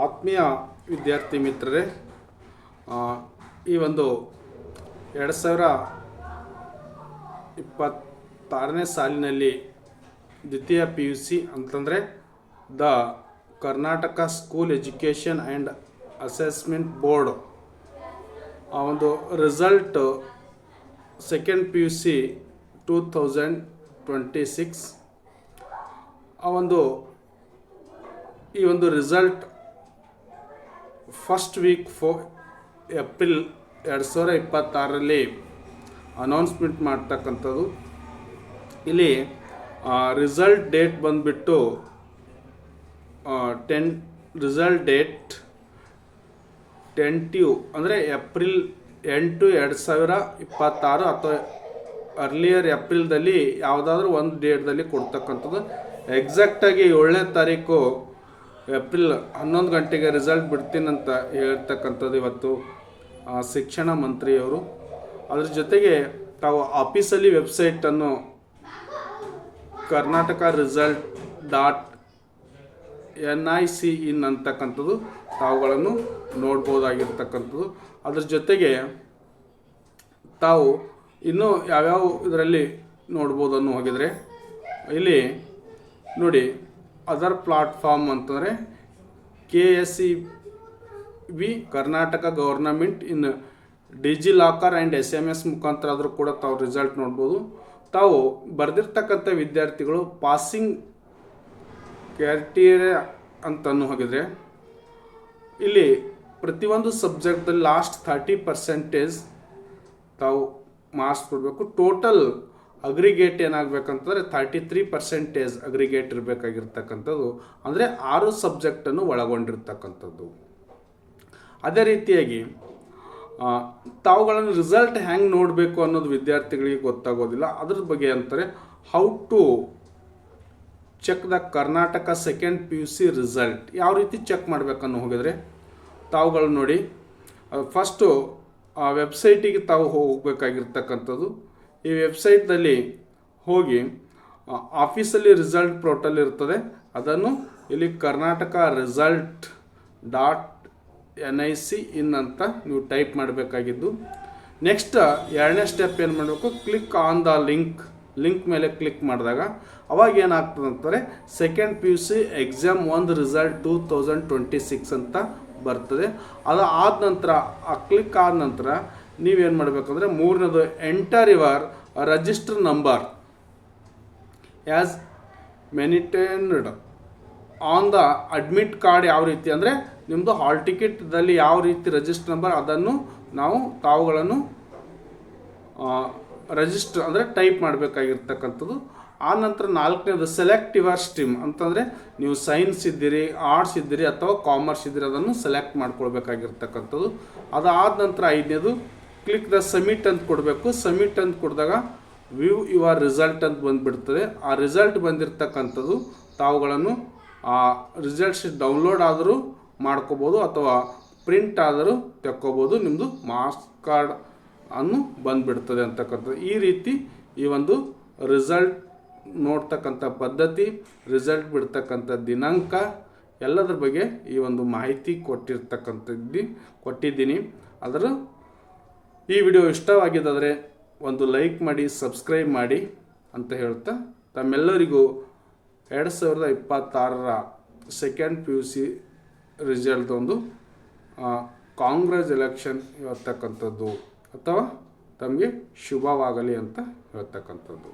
ಆತ್ಮೀಯ ವಿದ್ಯಾರ್ಥಿ ಮಿತ್ರರೇ, ಈ ಒಂದು 2026ನೇ ಸಾಲಿನಲ್ಲಿ ದ್ವಿತೀಯ PUC ಅಂತಂದರೆ the Karnataka school education and assessment board ಆ ಒಂದು ರಿಸಲ್ಟ್ ಸೆಕೆಂಡ್ PUC 2026 ಈ ಒಂದು ರಿಸಲ್ಟ್ ಫಸ್ಟ್ ವೀಕ್ ಏಪ್ರಿಲ್ 2026ರಲ್ಲಿ ಅನೌನ್ಸ್ಮೆಂಟ್ ಮಾಡ್ತಕ್ಕಂಥದ್ದು. ಇಲ್ಲಿ ರಿಸಲ್ಟ್ ಡೇಟ್ ಬಂದುಬಿಟ್ಟು ರಿಸಲ್ಟ್ ಡೇಟ್ ಟೆಂಟಿವ್ ಅಂದರೆ ಏಪ್ರಿಲ್ 8, 2026 ಅಥವಾ ಅರ್ಲಿಯರ್ ಏಪ್ರಿಲ್ದಲ್ಲಿ ಯಾವುದಾದ್ರೂ ಒಂದು ಡೇಟ್ದಲ್ಲಿ ಕೊಡ್ತಕ್ಕಂಥದ್ದು. ಎಕ್ಸಾಕ್ಟಾಗಿ 7ನೇ ತಾರೀಕು ಏಪ್ರಿಲ್ 11 ಗಂಟೆಗೆ ರಿಸಲ್ಟ್ ಬಿಡ್ತೀನಂತ ಹೇಳ್ತಕ್ಕಂಥದ್ದು ಇವತ್ತು ಶಿಕ್ಷಣ ಮಂತ್ರಿಯವರು. ಅದ್ರ ಜೊತೆಗೆ ತಾವು ಆಫೀಸಲ್ಲಿ ವೆಬ್ಸೈಟನ್ನು ಕರ್ನಾಟಕ ರಿಸಲ್ಟ್ .nic.in ಅಂತಕ್ಕಂಥದ್ದು ತಾವುಗಳನ್ನು ನೋಡ್ಬೋದಾಗಿರ್ತಕ್ಕಂಥದ್ದು. ಅದ್ರ ಜೊತೆಗೆ ತಾವು ಇನ್ನೂ ಯಾವ್ಯಾವ ಇದರಲ್ಲಿ ನೋಡ್ಬೋದನ್ನು ಹೋಗಿದರೆ ಇಲ್ಲಿ ನೋಡಿ, ಅದರ್ ಪ್ಲಾಟ್ಫಾರ್ಮ್ ಅಂತಂದರೆ KSEB Karnataka government in DigiLocker and SMS ಮುಖಾಂತರ ಆದರೂ ಕೂಡ ತಾವು ರಿಸಲ್ಟ್ ನೋಡ್ಬೋದು. ತಾವು ಬರೆದಿರ್ತಕ್ಕಂಥ ವಿದ್ಯಾರ್ಥಿಗಳು ಪಾಸಿಂಗ್ ಕ್ರೈಟೀರಿಯಾ ಅಂತನೂ ಹೋಗಿದರೆ ಇಲ್ಲಿ ಪ್ರತಿಯೊಂದು ಸಬ್ಜೆಕ್ಟಲ್ಲಿ ಲಾಸ್ಟ್ 30% ತಾವು ಮಾರ್ಕ್ಸ್ ಕೊಡಬೇಕು. ಟೋಟಲ್ ಅಗ್ರಿಗೇಟ್ ಏನಾಗಬೇಕಂತಂದರೆ 33% ಅಗ್ರಿಗೇಟ್ ಇರಬೇಕಾಗಿರ್ತಕ್ಕಂಥದ್ದು, ಅಂದರೆ 6 ಸಬ್ಜೆಕ್ಟನ್ನು ಒಳಗೊಂಡಿರ್ತಕ್ಕಂಥದ್ದು. ಅದೇ ರೀತಿಯಾಗಿ ತಾವುಗಳನ್ನು ರಿಸಲ್ಟ್ ಹೆಂಗೆ ನೋಡಬೇಕು ಅನ್ನೋದು ವಿದ್ಯಾರ್ಥಿಗಳಿಗೆ ಗೊತ್ತಾಗೋದಿಲ್ಲ. ಅದ್ರ ಬಗ್ಗೆ ಅಂತಾರೆ how to check the Karnataka second PUC result. ಯಾವ ರೀತಿ ಚೆಕ್ ಮಾಡಬೇಕನ್ನು ಹೋಗಿದರೆ ತಾವುಗಳು ನೋಡಿ, ಫಸ್ಟು ಆ ವೆಬ್ಸೈಟಿಗೆ ತಾವು ಹೋಗಬೇಕಾಗಿರ್ತಕ್ಕಂಥದ್ದು. ಈ ವೆಬ್ಸೈಟ್ನಲ್ಲಿ ಹೋಗಿ ಆಫೀಸಲ್ಲಿ ರಿಸಲ್ಟ್ ಪೋರ್ಟಲ್ ಇರ್ತದೆ, ಅದನ್ನು ಇಲ್ಲಿ ಕರ್ನಾಟಕ ರಿಸಲ್ಟ್ .nic.in ಅಂತ ನೀವು ಟೈಪ್ ಮಾಡಬೇಕಾಗಿದ್ದು. ನೆಕ್ಸ್ಟ್ 2ನೇ ಸ್ಟೆಪ್ ಏನು ಮಾಡಬೇಕು, ಕ್ಲಿಕ್ ಆನ್ ದ ಲಿಂಕ್ ಮೇಲೆ ಕ್ಲಿಕ್ ಮಾಡಿದಾಗ ಅವಾಗ ಏನಾಗ್ತದೆ ಅಂತಂದರೆ ಸೆಕೆಂಡ್ PUC ಎಕ್ಸಾಮ್ 1 ರಿಸಲ್ಟ್ 2026 ಅಂತ ಬರ್ತದೆ. ಅದು ಆದ ನಂತರ ಕ್ಲಿಕ್ ಆದ ನಂತರ ನೀವೇನು ಮಾಡಬೇಕಂದ್ರೆ 3ನೇದು enter your register number as mentioned on the admit card. ಯಾವ ರೀತಿ ಅಂದರೆ ನಿಮ್ಮದು ಹಾಲ್ ಟಿಕೆಟ್ದಲ್ಲಿ ಯಾವ ರೀತಿ ರಿಜಿಸ್ಟರ್ ನಂಬರ್ ಅದನ್ನು ತಾವುಗಳನ್ನು ರಿಜಿಸ್ಟರ್ ಅಂದರೆ ಟೈಪ್ ಮಾಡಬೇಕಾಗಿರ್ತಕ್ಕಂಥದ್ದು. ಆ ನಂತರ 4ನೇದು ಸೆಲೆಕ್ಟ್ ಯುವರ್ ಸ್ಟ್ರೀಮ್ ಅಂತಂದರೆ ನೀವು ಸೈನ್ಸ್ ಇದ್ದೀರಿ, ಆರ್ಟ್ಸ್ ಇದ್ದೀರಿ ಅಥವಾ ಕಾಮರ್ಸ್ ಇದ್ದೀರಿ, ಅದನ್ನು ಸೆಲೆಕ್ಟ್ ಮಾಡ್ಕೊಳ್ಬೇಕಾಗಿರ್ತಕ್ಕಂಥದ್ದು. ಅದಾದ ನಂತರ 5ನೇದು ಕ್ಲಿಕ್ ದ ಸಬ್ಮಿಟ್ ಅಂತ ಕೊಡಬೇಕು. ಸಬ್ಮಿಟ್ ಅಂತ ಕೊಡಿದಾಗ ವ್ಯೂ ಯುವರ್ ರಿಸಲ್ಟ್ ಅಂತ ಬಂದುಬಿಡ್ತದೆ. ಆ ರಿಸಲ್ಟ್ ಬಂದಿರತಕ್ಕಂಥದ್ದು ತಾವುಗಳನ್ನು ಆ ರಿಸಲ್ಟ್ಸ್ ಡೌನ್ಲೋಡ್ ಆದರೂ ಮಾಡ್ಕೋಬೋದು ಅಥವಾ ಪ್ರಿಂಟ್ ಆದರೂ ತೆಕ್ಕೋಬೋದು. ನಿಮ್ಮದು ಮಾರ್ಕ್ಸ್ ಕಾರ್ಡ್ ಅನ್ನು ಬಂದುಬಿಡ್ತದೆ ಅಂತಕ್ಕಂಥದ್ದು. ಈ ರೀತಿ ಈ ಒಂದು ರಿಸಲ್ಟ್ ನೋಡ್ತಕ್ಕಂಥ ಪದ್ಧತಿ, ರಿಸಲ್ಟ್ ಬಿಡ್ತಕ್ಕಂಥ ದಿನಾಂಕ ಎಲ್ಲದರ ಬಗ್ಗೆ ಈ ಒಂದು ಮಾಹಿತಿ ಕೊಟ್ಟಿದ್ದೀನಿ. ಈ ವಿಡಿಯೋ ಇಷ್ಟವಾಗಿದ್ದಾದರೆ ಒಂದು ಲೈಕ್ ಮಾಡಿ, ಸಬ್ಸ್ಕ್ರೈಬ್ ಮಾಡಿ ಅಂತ ಹೇಳ್ತಾ ತಮ್ಮೆಲ್ಲರಿಗೂ 2026ರ ಸೆಕೆಂಡ್ PUC ರಿಸಲ್ಟ್ ಒಂದು ಕಾಂಗ್ರ್ಯಾಚುಲೇಷನ್ ಹೇಳ್ತಕ್ಕಂಥದ್ದು ಅಥವಾ ತಮಗೆ ಶುಭವಾಗಲಿ ಅಂತ ಹೇಳ್ತಕ್ಕಂಥದ್ದು.